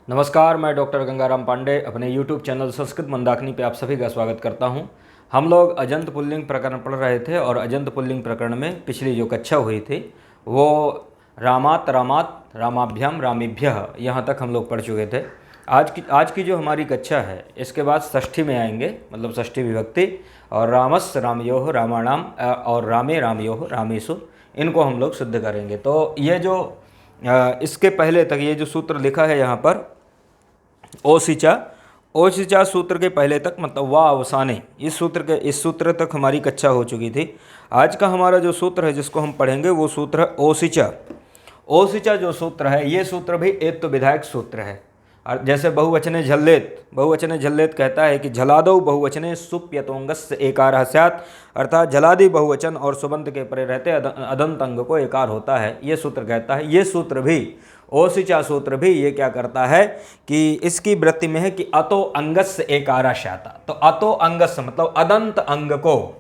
नमस्कार, मैं डॉक्टर गंगाराम पांडे अपने YouTube चैनल संस्कृत मंदाकिनी पे आप सभी का स्वागत करता हूं। हम लोग अजंत पुल्लिंग प्रकरण पढ़ रहे थे और अजंत पुल्लिंग प्रकरण में पिछली जो कक्षा हुई थी वो रामात रामात रामाभ्याम रामेभ्यः यहाँ तक हम लोग पढ़ चुके थे। आज की जो हमारी कक्षा है इसके बाद षष्ठी में आएंगे, मतलब षष्ठी विभक्ति, और रामस रामयोः रामाणाम और रामे रामयोः रामेषु, इनको हम लोग सिद्ध करेंगे। तो ये जो इसके पहले तक ये जो सूत्र लिखा है यहाँ पर ओसिचा सूत्र के पहले तक, मतलब वाह अवसाने, इस सूत्र तक हमारी कक्षा हो चुकी थी। आज का हमारा जो सूत्र है जिसको हम पढ़ेंगे वो सूत्र है ओसिचा जो सूत्र है ये सूत्र भी एक तो विधायक सूत्र है। और जैसे बहुवचने झल्लेत कहता है कि झलादौ बहुवचने सुप्यतोंगस्य एकारः स्यात्, अर्थात झलादि बहुवचन और सुबंत के परे रहते अदंत अंग को एकार होता है, ये सूत्र कहता है। ये सूत्र भी ओसिचा सूत्र भी ये क्या करता है कि इसकी वृत्ति में है कि अतो अंगस्य एकारा स्यात्। तो अतो अंगस्य मतलब अदंत अंग को,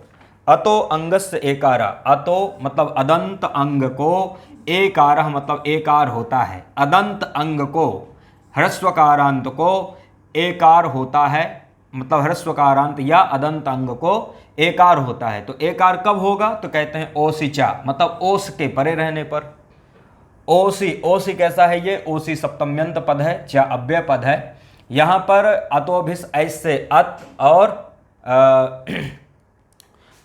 अतो अंगस्य एकारा, अतो मतलब अदंत अंग को, एकारः मतलब एकार होता है, अदंत अंग को, ह्रस्वकारांत को एकार होता है, मतलब ह्रस्वकारांत या अदंत अंग को एकार होता है। तो एकार कब होगा? तो कहते हैं ओसिचा, मतलब ओस के परे रहने पर। ओसी कैसा है? ये ओसी सप्तम्यंत पद है, चा अव्यय पद है। यहां पर अतोभिस ऐसे अत और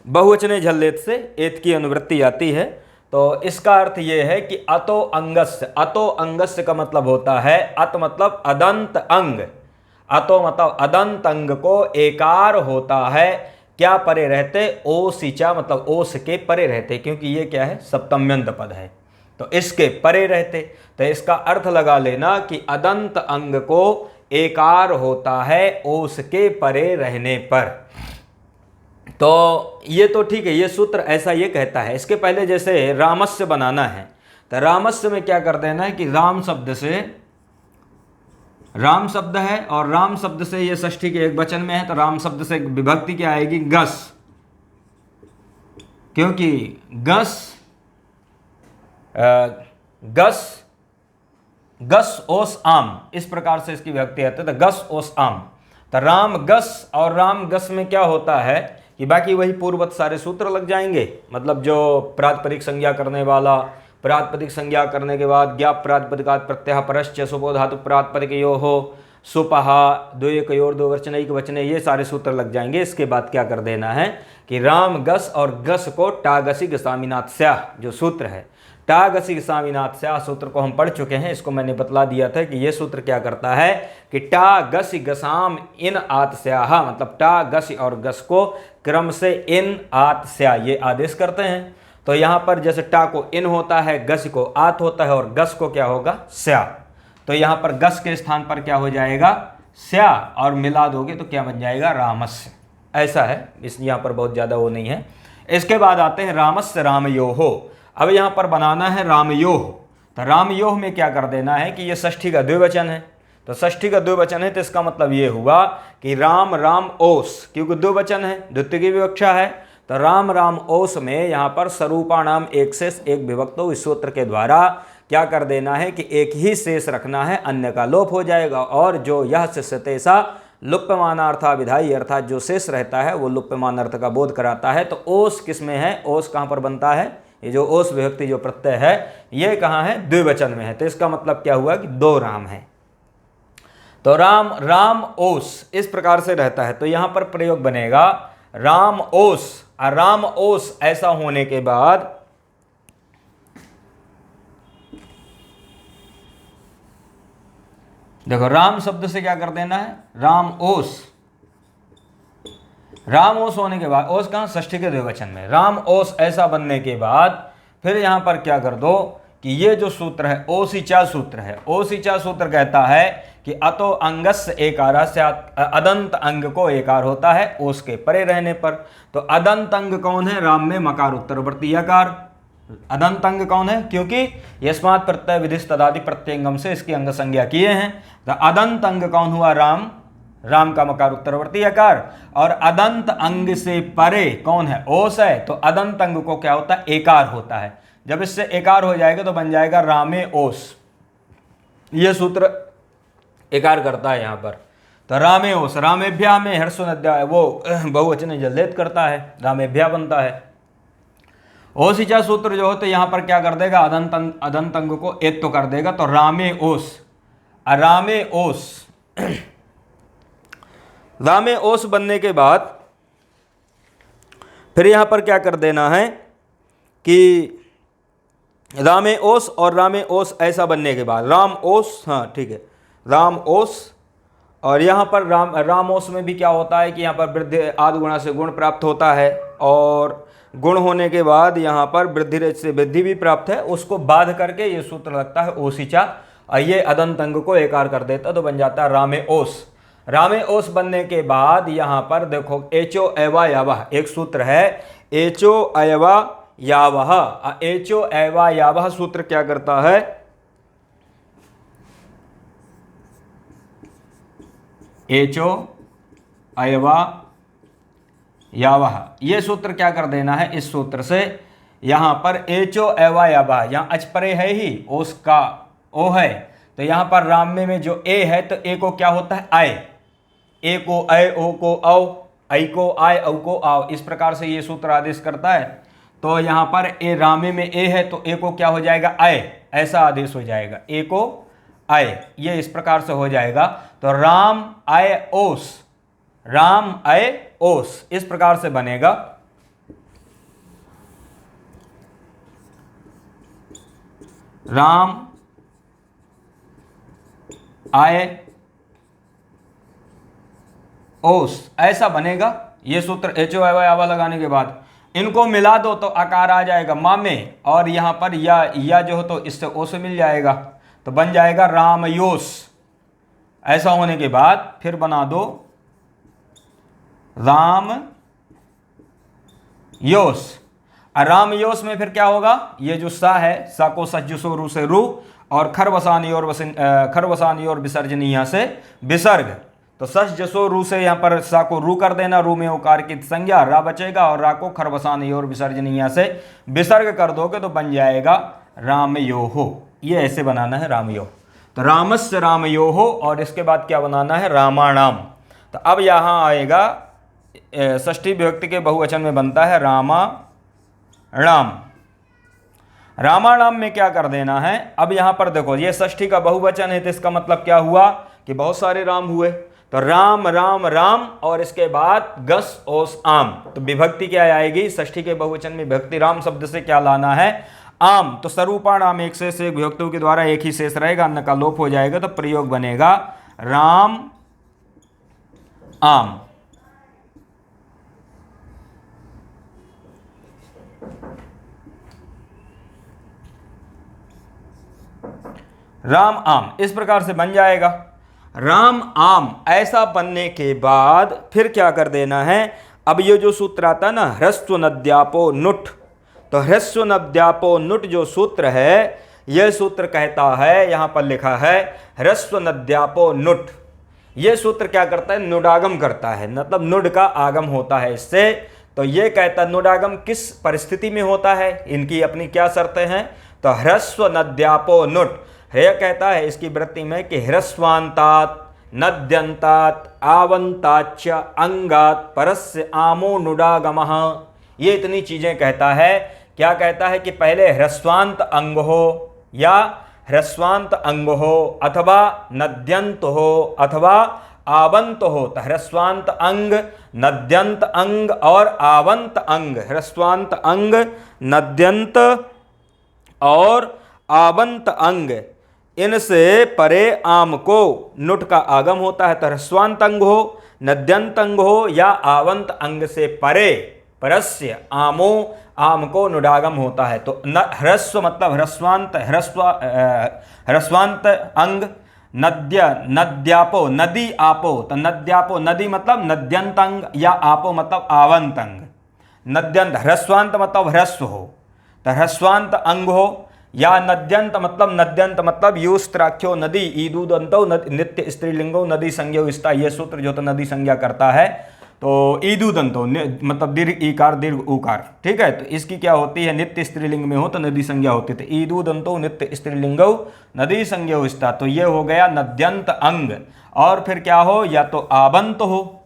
बहुवचने झल्लेत से एत की अनुवृत्ति आती है। तो इसका अर्थ ये है कि अतो अंगस्य का मतलब होता है, अत मतलब अदंत अंग, अतो मतलब अदंत अंग को एकार होता है, क्या परे रहते? ओसिचा मतलब ओस के परे रहते, क्योंकि ये क्या है? सप्तम्यंत पद है, तो इसके परे रहते। तो इसका अर्थ लगा लेना कि अदंत अंग को एकार होता है ओस के परे रहने पर। तो ये तो ठीक है, ये सूत्र ऐसा ये कहता है। इसके पहले जैसे रामस्य बनाना है तो रामस्य में क्या कर देना है कि राम शब्द है और राम शब्द से ये षष्ठी के एक वचन में है, तो राम शब्द से विभक्ति क्या आएगी? गस, क्योंकि गस ओस आम, इस प्रकार से इसकी विभक्ति आती है। तो गस ओस आम, तो राम गस और राम गस में क्या होता है कि बाकी वही पूर्ववत सारे सूत्र लग जाएंगे, मतलब जो प्रातिपदिक संज्ञा करने वाला, प्रातिपदिक संज्ञा करने के बाद ज्ञाप प्रातिपदिकात् प्रत्यय परश्च सुपो धातु प्रातिपदिकयोः सुपहा द्वयकयोर दो वचनैक वचने, ये सारे सूत्र लग जाएंगे। इसके बाद क्या कर देना है कि राम गस और गस को टागसी गसामीनाथ स्याह, जो सूत्र है टागसी गसामीनाथ स्याह सूत्र को हम पढ़ चुके हैं। इसको मैंने बतला दिया था कि ये सूत्र क्या करता है कि टा गसी गसाम इन आत स्याह, मतलब टा गसी और गस को क्रम से इन आत स्या ये आदेश करते हैं। तो यहाँ पर जैसे टा को इन होता है, गस को आत होता है और गस को क्या होगा? स्या। तो यहाँ पर गस के स्थान पर क्या हो जाएगा? स्या, और मिला दोगे तो क्या बन जाएगा? रामस्य। ऐसा है, इस यहाँ पर बहुत ज़्यादा वो नहीं है। इसके बाद आते हैं रामस्य रामयोः। अब यहाँ पर बनाना है रामयोः, तो रामयोः में क्या कर देना है कि ये षष्ठी का द्विवचन है, तो षष्ठी का द्विवचन है तो इसका मतलब ये हुआ कि राम राम ओस, क्योंकि द्विवचन है, द्वितीय की विवक्षा है, तो राम राम ओस में यहाँ पर स्वरूपाणाम एक शेष एक विभक्तो, इस सूत्र के द्वारा क्या कर देना है कि एक ही शेष रखना है, अन्य का लोप हो जाएगा। और जो यह शिष्यते सा लुप्यमानार्था विधाई, अर्थात जो शेष रहता है वो लुप्यमान अर्थ का बोध कराता है। तो ओस किस में है? ओस कहाँ पर बनता है? ये जो ओस विभक्ति जो प्रत्यय है ये कहाँ है? द्विवचन में है। तो इसका मतलब क्या हुआ कि दो राम है, तो राम राम ओस इस प्रकार से रहता है। तो यहां पर प्रयोग बनेगा राम ओस, और राम ओस ऐसा होने के बाद देखो राम शब्द से क्या कर देना है? राम ओस, राम ओस होने के बाद, ओस कहां? षष्ठी के द्विवचन में। राम ओस ऐसा बनने के बाद फिर यहां पर क्या कर दो कि ये जो सूत्र है ओसिचा सूत्र है, ओसिचा सूत्र कहता है कि अतो अंगस्य एकारा से अदंत अंग को एकार होता है ओस के परे रहने पर। तो अदंत अंग कौन है? राम में मकार उत्तरवर्ती यकार अदंत अंग कौन है? क्योंकि यस्मात् प्रत्यय विधिस तदादि प्रत्यंगम से इसकी अंग संज्ञा किए हैं। तो अदंत अंग कौन हुआ? राम, राम का मकार उत्तरवर्ती यकार, और अदंत अंग से परे कौन है? ओस है। तो अदंत अंग को क्या होता है? एकार होता है। जब इससे एकार हो जाएगा तो बन जाएगा रामे ओस। ये सूत्र एकार करता है यहाँ पर। तो रामेओस, रामेभ्या में हर्षो नद्या, वो बहुवचन जल्देत करता है, रामेभ्या बनता है। ओसिचा सूत्र जो हो तो यहाँ पर क्या कर देगा, अदंत अंग को एक तो कर देगा, तो रामेओस, रामेओस। रामेओस बनने के बाद फिर यहाँ पर क्या कर देना है कि रामेओस और रामेओस ऐसा बनने के बाद रामओस, हाँ ठीक है, रामओस। और यहाँ पर रामोस में भी क्या होता है कि यहाँ पर वृद्धि आदि गुणा से गुण प्राप्त होता है, और गुण होने के बाद यहाँ पर वृद्धि रेच से वृद्धि भी प्राप्त है, उसको बाध करके ये सूत्र लगता है ओसिचा, और ये अदंत अंग को एकार कर देता तो बन जाता है रामेओस। रामेओस बनने के बाद यहाँ पर देखो एचो एवा यावह एक सूत्र है, एचो एवा यावह। एचो एवा यावह सूत्र क्या करता है, एचो अयवा यावह, ये सूत्र क्या कर देना है, इस सूत्र से यहाँ पर एचो एवा यावह, यहाँ अचपरे है ही, ओस का ओ है, तो यहाँ पर राम्य में जो ए है तो ए को क्या होता है आय, ए को अय, ओ को औ, ऐ को आय, औ को आओ, इस प्रकार से ये सूत्र आदेश करता है। तो यहाँ पर ए रामे में ए है तो ए को क्या हो जाएगा आय, ऐसा आदेश हो जाएगा, ए को आय, ये इस प्रकार से हो जाएगा। तो राम आय ओस, राम आय ओस, इस प्रकार से बनेगा। राम आय ओस ऐसा बनेगा ये सूत्र, एचो आवा लगाने के बाद इनको मिला दो तो आकार आ जाएगा मामे, और यहाँ पर या जो हो तो इससे ओ से मिल जाएगा, तो बन जाएगा रामयोस। ऐसा होने के बाद फिर बना दो राम योस। रामयोस में फिर क्या होगा, ये जो सा है, सा को सज्जसो रू से रू, और खरवसानी और विसर्जनीय से विसर्ग, तो सस जसो रू से यहाँ पर सा को रू कर देना, रू में ओकार की संज्ञा रा बचेगा, और रा को खरवसानी और विसर्जनीय से विसर्ग कर दोगे तो बन जाएगा रामयोहो। ये ऐसे बनाना है रामयो। तो रामस्य रामयोहो, और इसके बाद क्या बनाना है रामाणाम। तो अब यहाँ आएगा षष्ठी विभक्ति के बहुवचन में बनता है रामाणाम। रामाणाम में क्या कर देना है, अब यहाँ पर देखो ये षष्ठी का बहुवचन है, तो इसका मतलब क्या हुआ कि बहुत सारे राम हुए, तो राम राम राम, और इसके बाद गस ओस आम। तो विभक्ति क्या आएगी, षष्ठी के बहुवचन में विभक्ति राम शब्द से क्या लाना है आम, तो सरूपाणाम एक से विभक्तों के द्वारा एक ही शेष रहेगा, अन्न का लोप हो जाएगा, तो प्रयोग बनेगा राम आम। राम आम इस प्रकार से बन जाएगा राम आम। ऐसा बनने के बाद फिर क्या कर देना है, अब ये जो सूत्र आता है ना ह्रस्व नद्यापो नुट, तो ह्रस्व नद्यापो नुट जो सूत्र है, यह सूत्र कहता है, यहां पर लिखा है ह्रस्व नद्यापो नुट। यह सूत्र क्या करता है, नुडागम करता है, मतलब नुड का आगम होता है इससे। तो ये कहता है नुडागम किस परिस्थिति में होता है, इनकी अपनी क्या शर्तें हैं, तो ह्रस्व नद्यापो नुट। यह कहता है इसकी वृत्ति में कि ह्रस्वांतात नद्यंतात आवंताच अंगात परस्य आमो नुडागमः, ये इतनी चीजें कहता है। क्या कहता है कि पहले ह्रस्वांत अंग हो या ह्रस्वांत अंग हो, अथवा नद्यंत हो अथवा आवंत हो, तो ह्रस्वांत अंग, नद्यंत अंग और आवंत अंग, ह्रस्वांत अंग, नद्यंत और आवंत अंग, इनसे परे आम को नुट का आगम होता है। तो ह्रस्वांत अंग हो, नद्यंत अंग हो या आवंत अंग से परे परस्य आमो, आम को नुडागम होता है। तो ह्रस्व मतलब ह्रस्वांत, ह्रस्वांत अंग, नद्यापो नदी आपो, तो नद्यापो नदी मतलब नद्यंत अंग या आपो मतलब आवंत अंग। नद्यंत ह्रस्वांत मतलब ह्रस्व हो, तो ह्रस्वांत अंग हो, या नद्यंत मतलब यूस्त्राख्यो नदी, ईदूदंतो नित्य स्त्रीलिंगो नदी संज्ञो विस्ता, यह सूत्र जो तो नदी संज्ञा करता है। तो ईदू दंतो मतलब दीर्घ ईकार दीर्घ उकार, ठीक है। तो इसकी क्या होती है, नित्य स्त्रीलिंग में हो तो नदी संज्ञा होती थी। ईदू दंतो नित्य स्त्रीलिंगौ नदी संज्ञा उस्ता, तो ये हो गया नद्यंत अंग। और फिर क्या हो, या तो आबंत हो,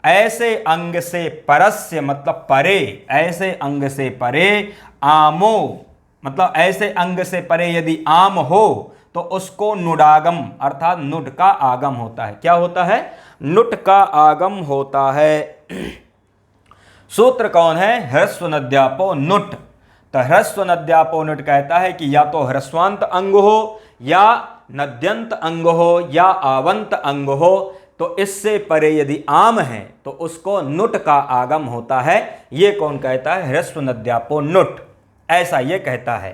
ऐसे अंग से परस्य मतलब परे, ऐसे अंग से परे, आमो मतलब ऐसे अंग से परे यदि आम हो तो उसको नुडागम अर्थात नुड का आगम होता है। क्या होता है, नुट का आगम होता है। सूत्र कौन है, ह्रस्व नद्यापो नुट। तो ह्रस्व नद्यापो नुट कहता है कि या तो ह्रस्वांत अंग हो या नद्यंत अंग हो या आवंत अंग हो, तो इससे परे यदि आम है तो उसको नुट का आगम होता है। ये कौन कहता है, ह्रस्व नद्यापो नुट, ऐसा ये कहता है।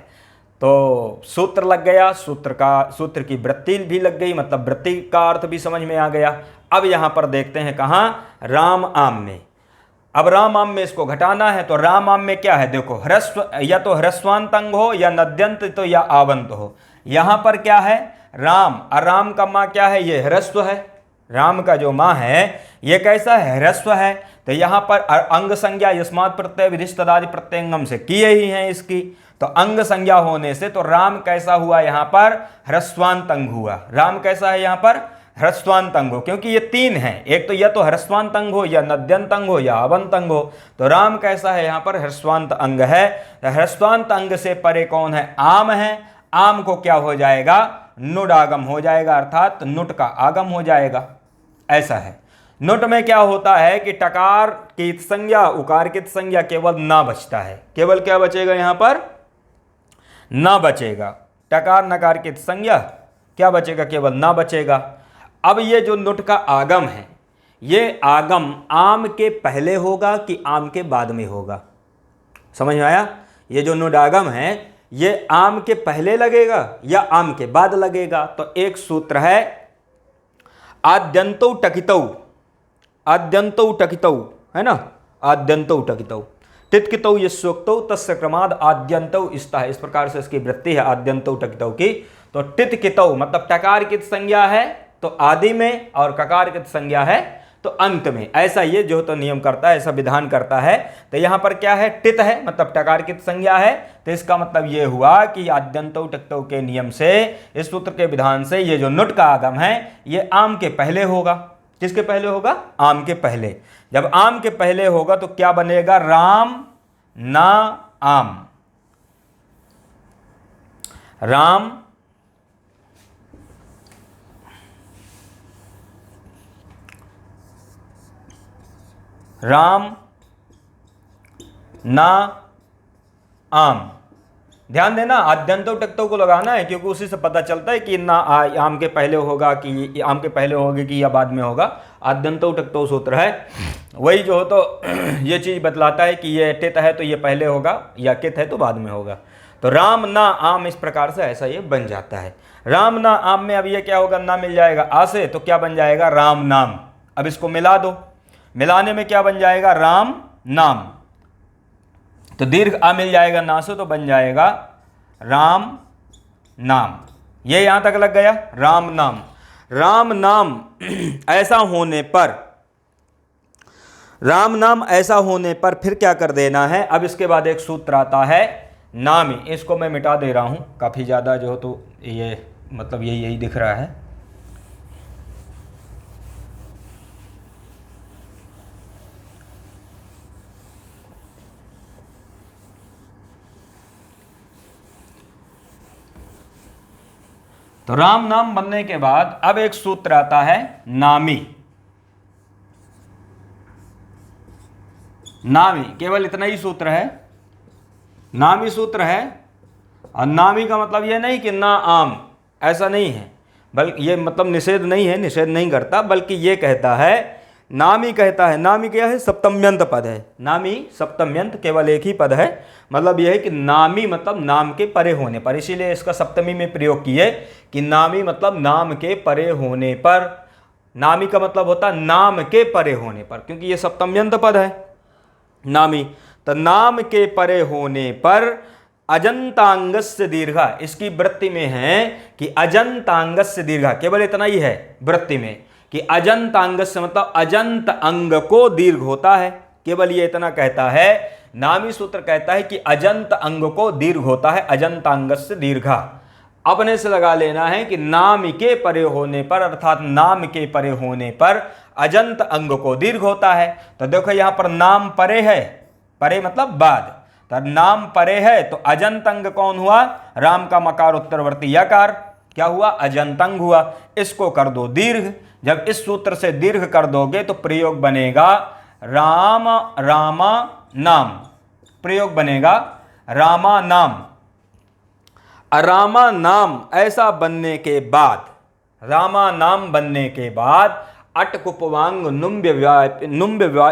तो सूत्र लग गया, सूत्र की वृत्ति भी लग गई, मतलब वृत्ति का अर्थ भी समझ में आ गया। अब यहां पर देखते हैं कहां, राम आम में। अब राम आम में इसको घटाना है, तो राम आम में क्या है, देखो ह्रस्व, या तो ह्रस्वांत अंग हो या नद्यंत तो या आवंत हो। यहां पर क्या है, राम, और राम का माँ क्या है, ये ह्रस्व है। राम का जो माँ है ये कैसा है, ह्रस्व है। तो यहां पर अंग संज्ञा यस्मात् प्रत्यय विधिस्तदादि प्रत्यंगम से किए ही हैं इसकी, तो अंग संज्ञा होने से तो राम कैसा हुआ, यहां पर ह्रस्वांत अंग हुआ। राम कैसा है यहां पर, ह्रस्वांत अंग हो, क्योंकि ये तीन है, एक तो या तो ह्रस्वांत अंग हो या नद्यंत अंग हो या आवंत अंग हो। तो राम कैसा है यहां पर, ह्रस्वांत अंग है। ह्रस्वांत अंग से परे कौन है, आम है। आम को क्या हो जाएगा, नुड आगम हो जाएगा, अर्थात नुट का आगम हो जाएगा, ऐसा है। नुट में क्या होता है कि टकार की संज्ञा उकार की संज्ञा केवल ना बचता है, केवल क्या बचेगा यहां पर, ना बचेगा। टकार नकार की संज्ञा क्या बचेगा, केवल ना बचेगा। अब ये जो नुट का आगम है, ये आगम आम के पहले होगा कि आम के बाद में होगा, समझ में आया। ये जो नुट आगम है ये आम के पहले लगेगा या आम के बाद लगेगा। तो एक सूत्र है आद्यंतौ टकितौ, आद्यंतौ टकितौ है ना, आद्यंतौ टकितौ तितकितौ यस्योक्तौ तस्य क्रमाद आद्यंतौ इस्ता है। इस प्रकार से इसकी वृत्ति है आद्यंतौ टकितौ की। तो टितकितौ मतलब टकार की संज्ञा है तो आदि में, और ककार की संज्ञा है तो अंत में, ऐसा ये जो तो नियम करता है, ऐसा विधान करता है। तो यहां पर क्या है, टित है मतलब टकार की संज्ञा है, तो इसका मतलब ये हुआ कि आद्यंतौ टकितौ के नियम से, इस सूत्र के विधान से, ये जो नुट का आगम है ये आम के पहले होगा। किसके पहले होगा, आम के पहले। जब आम के पहले होगा तो क्या बनेगा, राम ना आम, राम राम ना आम। ध्यान देना, आद्यंतौ टकितौ को लगाना है, क्योंकि उसी से पता चलता है कि ना आम के पहले होगा कि आम के पहले होगा कि या बाद में होगा। आद्यंतौ टकितौ सूत्र है, वही जो हो तो ये चीज़ बतलाता है कि ये टित है तो ये पहले होगा, या कित है तो बाद में होगा। तो राम ना आम, इस प्रकार से ऐसा ये बन जाता है। राम ना आम में अब ये क्या होगा, ना मिल जाएगा आ से, तो क्या बन जाएगा, राम नाम। अब इसको मिला दो, मिलाने में क्या बन जाएगा, राम नाम। तो दीर्घ आ मिल जाएगा ना से, तो बन जाएगा राम नाम। ये यहां तक लग गया, राम नाम। राम नाम ऐसा होने पर, राम नाम ऐसा होने पर फिर क्या कर देना है, अब इसके बाद एक सूत्र आता है नामी। इसको मैं मिटा दे रहा हूं, काफी ज्यादा जो तो ये मतलब यही दिख रहा है। तो राम नाम बनने के बाद अब एक सूत्र आता है नामी। नामी केवल इतना ही सूत्र है, नामी सूत्र है। और नामी का मतलब यह नहीं कि ना आम, ऐसा नहीं है, बल्कि ये मतलब निषेध नहीं है, निषेध नहीं करता, बल्कि ये कहता है, नामी कहता है, नामी क्या है, सप्तम्यंत पद है। नामी सप्तम्यंत केवल एक ही पद है, मतलब यह है कि नामी मतलब नाम के परे होने पर, इसीलिए इसका सप्तमी में प्रयोग किए कि नामी मतलब नाम के परे होने पर। नामी का मतलब होता नाम के परे होने पर, क्योंकि ये सप्तम्यंत पद है नामी। तो नाम के परे होने पर अजंतांगस्य दीर्घा, इसकी वृत्ति में है कि अजंतांगस्य दीर्घा, केवल इतना ही है वृत्ति में कि अजंत अंग से मतलब अजंत अंग को दीर्घ होता है। केवल ये इतना कहता है, नामी सूत्र कहता है कि अजंत अंग को दीर्घ होता है, अजंत अंग से दीर्घा। अपने से लगा लेना है कि नाम के परे होने पर, अर्थात नाम के परे होने पर अजंत अंग को दीर्घ होता है। तो देखो यहां पर नाम परे है, परे मतलब बाद, तो नाम परे है तो अजंत अंग कौन हुआ? राम का मकार उत्तरवर्ती यकार, क्या हुआ? अजंत अंग हुआ। इसको कर दो दीर्घ। जब इस सूत्र से दीर्घ कर दोगे तो प्रयोग बनेगा राम रामा नाम, प्रयोग बनेगा रामा नाम। रामा नाम ऐसा बनने के बाद, रामा नाम बनने के बाद अटकुपवांग नुम्ब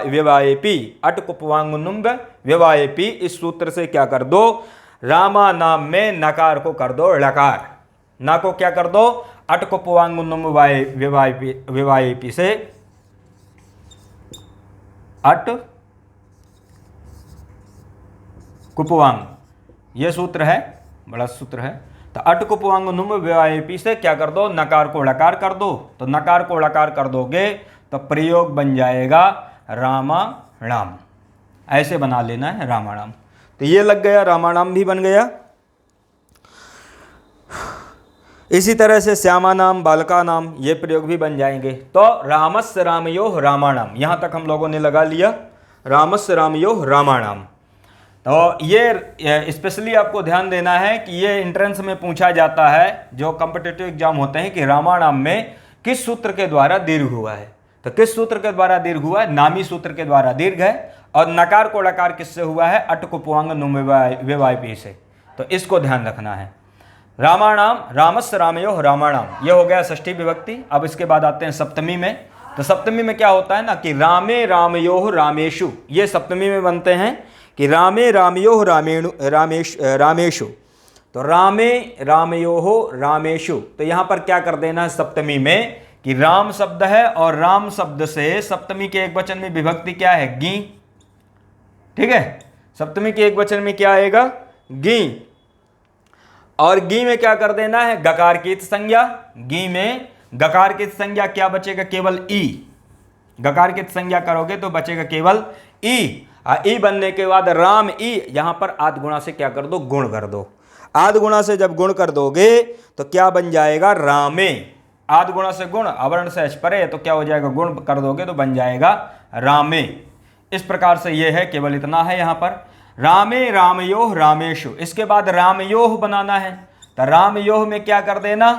व्यवायपी, अटकुपवांग नुम्ब व्यवायपी, इस सूत्र से क्या कर दो? रामा नाम में नकार को कर दो लकार, ना को क्या कर दो? अटकुपवांग नुम्ब व्यवायपी से अट कुपवांग, ये सूत्र है, बड़ा सूत्र है। तो अटकुपवांग नुम व्यवायपी से क्या कर दो? नकार को लकार कर दो। तो नकार को लकार कर दोगे तो प्रयोग बन जाएगा रामाणाम। ऐसे बना लेना है रामाणाम। तो ये लग गया, रामाणाम भी बन गया। इसी तरह से श्यामा नाम, बालका नाम, ये प्रयोग भी बन जाएंगे। तो रामस्य रामयोः रामाणाम, यहाँ तक हम लोगों ने लगा लिया, रामस्य रामयोः रामाणाम। तो ये स्पेशली आपको ध्यान देना है कि ये एंट्रेंस में पूछा जाता है, जो कॉम्पिटिटिव एग्जाम होते हैं, कि रामाणाम में किस सूत्र के द्वारा दीर्घ हुआ है। तो किस सूत्र के द्वारा दीर्घ हुआ है? नामी सूत्र के द्वारा दीर्घ है। और नकार को लकार किससे हुआ है? अटकुपवांग नुम व्यवायपी से। तो इसको ध्यान रखना है। रामाणाम, रामस्य रामयोः रामाणाम, ये हो गया षष्ठी विभक्ति। अब इसके बाद आते हैं सप्तमी में। तो सप्तमी में क्या होता है ना कि रामे रामयोः रामेषु, ये सप्तमी में बनते हैं कि रामे रामयोः रामेषु। तो रामे रामयोः रामेषु, तो यहाँ पर क्या कर देना है सप्तमी में कि राम शब्द है और राम शब्द से सप्तमी के एक वचन में विभक्ति क्या है? गी। ठीक है, सप्तमी के एक वचन में क्या आएगा? गी। और गी में क्या कर देना है? गकार की संज्ञा। गी में गकार की संज्ञा क्या बचेगा? केवल ई। गकार की संज्ञा करोगे तो बचेगा केवल ई। ई बनने के बाद राम ई, यहां पर आद गुणा से क्या कर दो? गुण कर दो। आद गुणा से जब गुण कर दोगे तो क्या बन जाएगा? रामे। आद गुणा से गुण, अवर्ण से परे, तो क्या हो जाएगा? गुण कर दोगे तो बन जाएगा रामे। इस प्रकार से ये है, केवल इतना है यहां पर। रामे रामयोः रामेषु, इसके बाद रामयोः बनाना है। तो रामयोः में क्या कर देना?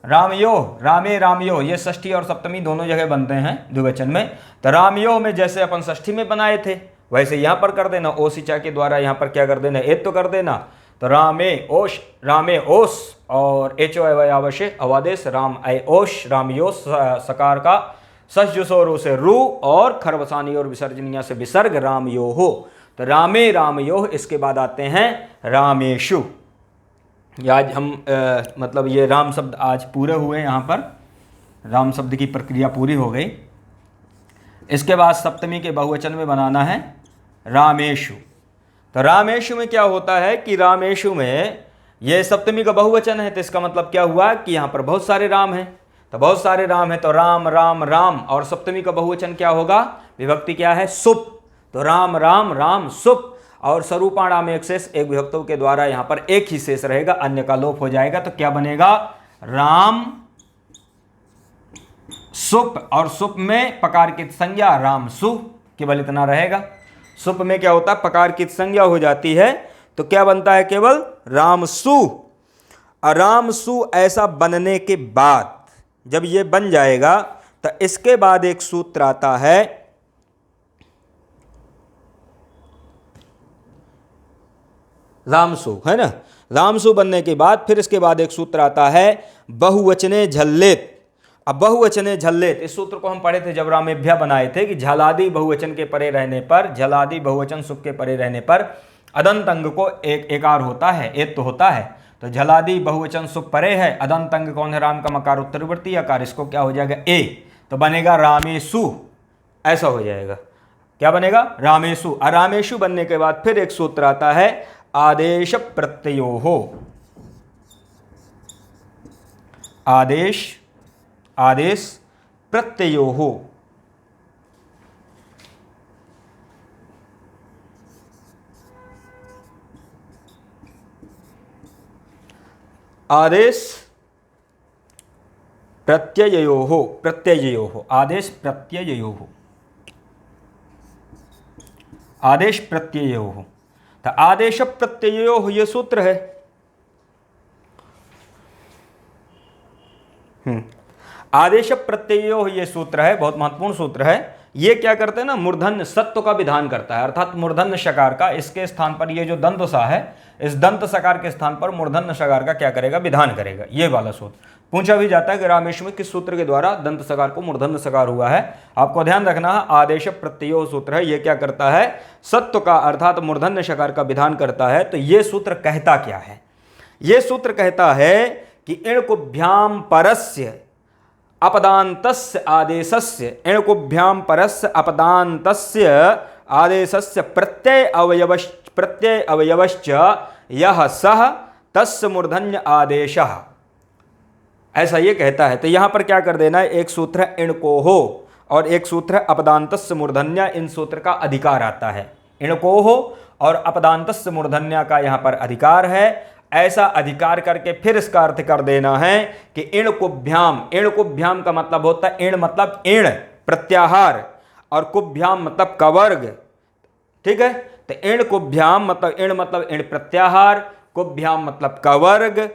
रामयोः, रामे रामयोः, ये षष्ठी और सप्तमी दोनों जगह बनते हैं द्विवचन में। तो रामयोः में जैसे अपन षष्ठी में बनाए थे वैसे यहां पर कर देना, ओसिचा के द्वारा यहां पर क्या कर देना? एत तो कर देना। तो रामे ओश, रामे ओस, और एचो अवश्य अवादेश, राम ऐ ओश, रामयोस, सकार का सजोरो से रू, और खरवसानी और विसर्जनिया से विसर्ग, रामयोः। तो रामे रामयोः, इसके बाद आते हैं रामेषु। आज हम मतलब ये राम शब्द आज पूरे हुए, यहाँ पर राम शब्द की प्रक्रिया पूरी हो गई। इसके बाद सप्तमी के बहुवचन में बनाना है रामेषु। तो रामेषु में क्या होता है कि रामेषु में ये सप्तमी का बहुवचन है, तो इसका मतलब क्या हुआ कि यहाँ पर बहुत सारे राम हैं। तो बहुत सारे राम है तो राम राम राम, और सप्तमी का बहुवचन क्या होगा? विभक्ति क्या है? सुप। तो राम राम राम सुप, और स्वरूपाणाम एक शेष, एक विभक्तों के द्वारा यहाँ पर एक ही शेष रहेगा, अन्य का लोप हो जाएगा। तो क्या बनेगा? राम सुप, और सुप में पकार की संज्ञा राम सु, केवल इतना रहेगा। सुप में क्या होता है? पकार की संज्ञा हो जाती है, तो क्या बनता है? केवल राम सु। राम सु ऐसा बनने के बाद जब ये बन जाएगा तो इसके बाद एक सूत्र आता है रामसु, है ना। रामसु बनने के बाद फिर इसके बाद एक सूत्र आता है बहुवचने झल्लेत। अब बहुवचने झल्लेत, इस सूत्र को हम पढ़े थे जब रामेभ्या बनाए थे कि झलादि बहुवचन के परे रहने पर, झलादि बहुवचन सुख के परे रहने पर अदंत अंग को एक एकार होता है, एक तो होता है। तो झलादि बहुवचन सुख परे है, अदंत अंग कौन है? राम का मकार उत्तरवर्ती आकार, इसको क्या हो जाएगा? ए। तो बनेगा रामेषु, ऐसा हो जाएगा। क्या बनेगा? रामेषु। रामेषु बनने के बाद फिर एक सूत्र आता है आदेश प्रत्ययोः। आदेश, आदेश प्रत्ययोः। आदेश प्रत्ययोः, प्रत्ययोः, आदेश प्रत्ययोः, आदेश प्रत्ययोः। तो आदेश प्रत्ययोः ये सूत्र है। आदेश प्रत्ययोः ये सूत्र है, बहुत महत्वपूर्ण सूत्र है। ये क्या करते हैं ना, मूर्धन्य सत्व का विधान करता है, अर्थात मूर्धन्य शकार का इसके स्थान पर, ये जो दंत सा है, इस दंत सकार के स्थान पर मूर्धन्य शकार का क्या करेगा, विधान करेगा। ये वाला सूत्र पूछा भी जाता है कि रामेश में किस सूत्र के द्वारा दंत सकार को मूर्धन्य सकार हुआ है। आपको ध्यान रखना है, आदेश प्रत्ययोः सूत्र है। ये क्या करता है, सत्व का अर्थात मूर्धन्य शकार का विधान करता है। तो ये सूत्र कहता क्या है, ये सूत्र कहता है कि इणकुभ्याम परस्य अपदान्तस्य आदेशस्य, इणकुभ्याम परस्य अपदान्तस्य आदेशस्य प्रत्यय अवयवश्च यह सह तस्य मूर्धन्य आदेशः, ऐसा ये कहता है। तो यहां पर क्या कर देना है, एक सूत्र है इणकोहो और एक सूत्र है अपदान्तस्य मूर्धन्य। इन सूत्र का अधिकार आता है, इणकोहो और अपदान्तस्य मूर्धन्य का यहां पर अधिकार है। ऐसा अधिकार करके फिर इसका अर्थ कर देना है कि इणकुभ्याम, इणकुभ्याम का मतलब होता है, इण मतलब इण प्रत्याहार और कुभ्याम मतलब कवर्ग, ठीक है। तो इणकुभ्याम मतलब इण मतलब इण प्रत्याहार, कुभ्याम मतलब कवर्ग,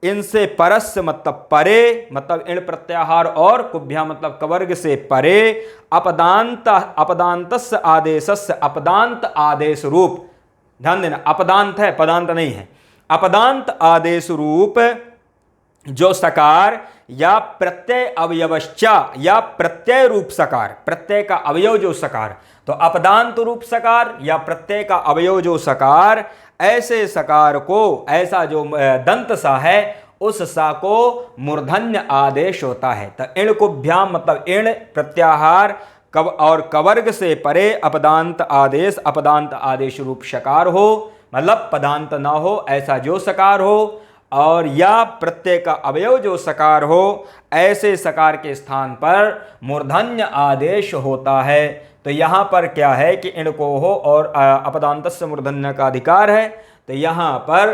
इनसे परस्य मतलब परे, मतलब इण प्रत्याहार और कुभ्याम मतलब कवर्ग से परे, अपदांत अपदांतस्य आदेशस्य, अपदांत आदेश रूप, ध्यान देना अपदांत है, पदांत नहीं है, अपदांत आदेश रूप जो सकार या प्रत्यय अवयवश्चा, या प्रत्यय रूप सकार, प्रत्यय का अवयव जो सकार, तो अपदांत रूप सकार या प्रत्यय का अवयव जो सकार, ऐसे सकार को, ऐसा जो दंत सा है उस सा को मूर्धन्य आदेश होता है। तो इणकुभ्याम मतलब इण प्रत्याहार और कवर्ग से परे अपदांत आदेश, अपदांत आदेश रूप सकार हो, मतलब पदांत ना हो ऐसा जो सकार हो, और या प्रत्यय का अवयव जो सकार हो, ऐसे सकार के स्थान पर मूर्धन्य आदेश होता है। तो यहाँ पर क्या है कि इणको हो और अपदान्तस्य मूर्धन्य का अधिकार है। तो यहाँ पर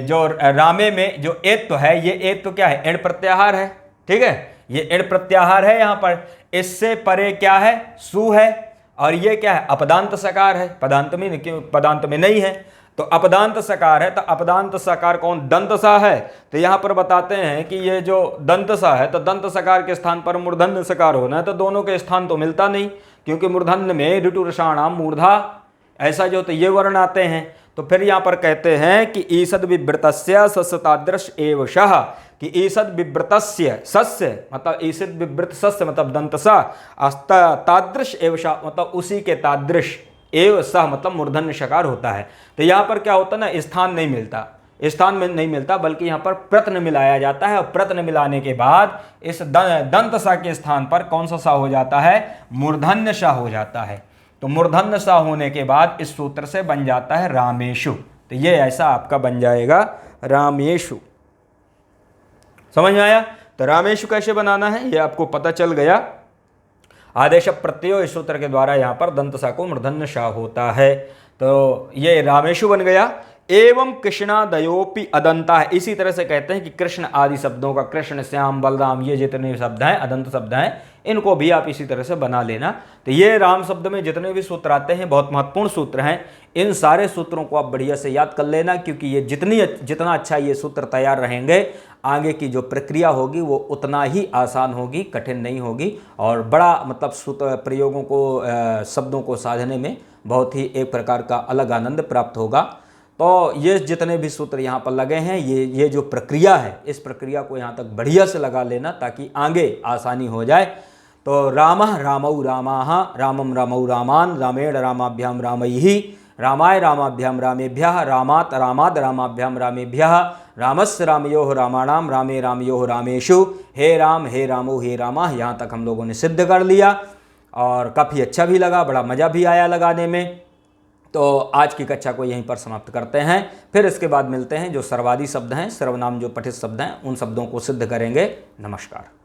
जो रामे में जो एत्व है, ये एत्व क्या है, इण प्रत्याहार है, ठीक है, ये इण प्रत्याहार है। यहाँ पर इससे परे क्या है, सु है, और ये क्या है, अपदांत सकार है, पदांत में, क्यों पदांत में नहीं है, तो अपदांत सकार है। तो अपदांत सकार कौन, दंत सा है। तो यहाँ पर बताते हैं कि ये जो दंत सा है, तो दंत सकार के स्थान पर मूर्धन्य सकार होना है, तो दोनों के स्थान तो मिलता नहीं, क्योंकि मूर्धन्य में ऋतु रसाणाम मूर्धा, ऐसा जो तो ये वर्ण आते हैं। तो फिर यहाँ पर कहते हैं कि ईषद विवृतस्य सस्य तादृश एव शः, कि ईषद विवृतस्य सस्य मतलब ईषद विवृत सस्य मतलब दंत सा, तादृश एव शः मतलब उसी के तादृश, एव सह मतलब मूर्धन्य शकार होता है। तो यहाँ पर क्या होता है ना, स्थान नहीं मिलता, स्थान में नहीं मिलता, बल्कि यहाँ पर प्रत्न मिलाया जाता है, और प्रत्न मिलाने के बाद इस दंत सा के स्थान पर कौन सा सा हो जाता है, मूर्धन्य सा हो जाता है। तो मूर्धन्य सा होने के बाद इस सूत्र से बन जाता है रामेषु। तो ये ऐसा आपका बन जाएगा रामेषु। समझ में आया। तो रामेषु कैसे बनाना है ये आपको पता चल गया। आदेश प्रत्यय इस सूत्र के द्वारा यहाँ पर दंत सा को मूर्धन्य सा होता है। तो ये रामेषु बन गया। एवं कृष्णादयोपि अदंता है, इसी तरह से कहते हैं कि कृष्ण आदि शब्दों का, कृष्ण श्याम बलराम ये जितने शब्द हैं अदंत शब्द हैं, इनको भी आप इसी तरह से बना लेना। तो ये राम शब्द में जितने भी सूत्र आते हैं बहुत महत्वपूर्ण सूत्र हैं। इन सारे सूत्रों को आप बढ़िया से याद कर लेना, क्योंकि ये जितना अच्छा ये सूत्र तैयार रहेंगे, आगे की जो प्रक्रिया होगी वो उतना ही आसान होगी, कठिन नहीं होगी, और बड़ा मतलब सूत्र प्रयोगों को, शब्दों को साधने में बहुत ही एक प्रकार का अलग आनंद प्राप्त होगा। तो ये जितने भी सूत्र यहाँ पर लगे हैं, ये जो प्रक्रिया है, इस प्रक्रिया को यहाँ तक बढ़िया से लगा लेना ताकि आगे आसानी हो जाए। तो रामः रामौ रामाः रामं रामौ रामान रामेण रामाभ्याम रामैः रामाय रामाभ्याम रामेभ्यः रामात् रामाद् रामाभ्याम रामेभ्यः रामस्य रामयोः रामाणाम रामे रामयोः रामेषु हे रामो हे रामा। यहाँ तक हम लोगों ने सिद्ध कर लिया और काफ़ी अच्छा भी लगा, बड़ा मज़ा भी आया लगाने में। तो आज की कक्षा को यहीं पर समाप्त करते हैं। फिर इसके बाद मिलते हैं जो सर्वादि शब्द हैं, सर्वनाम जो पठित शब्द हैं, उन शब्दों को सिद्ध करेंगे। नमस्कार।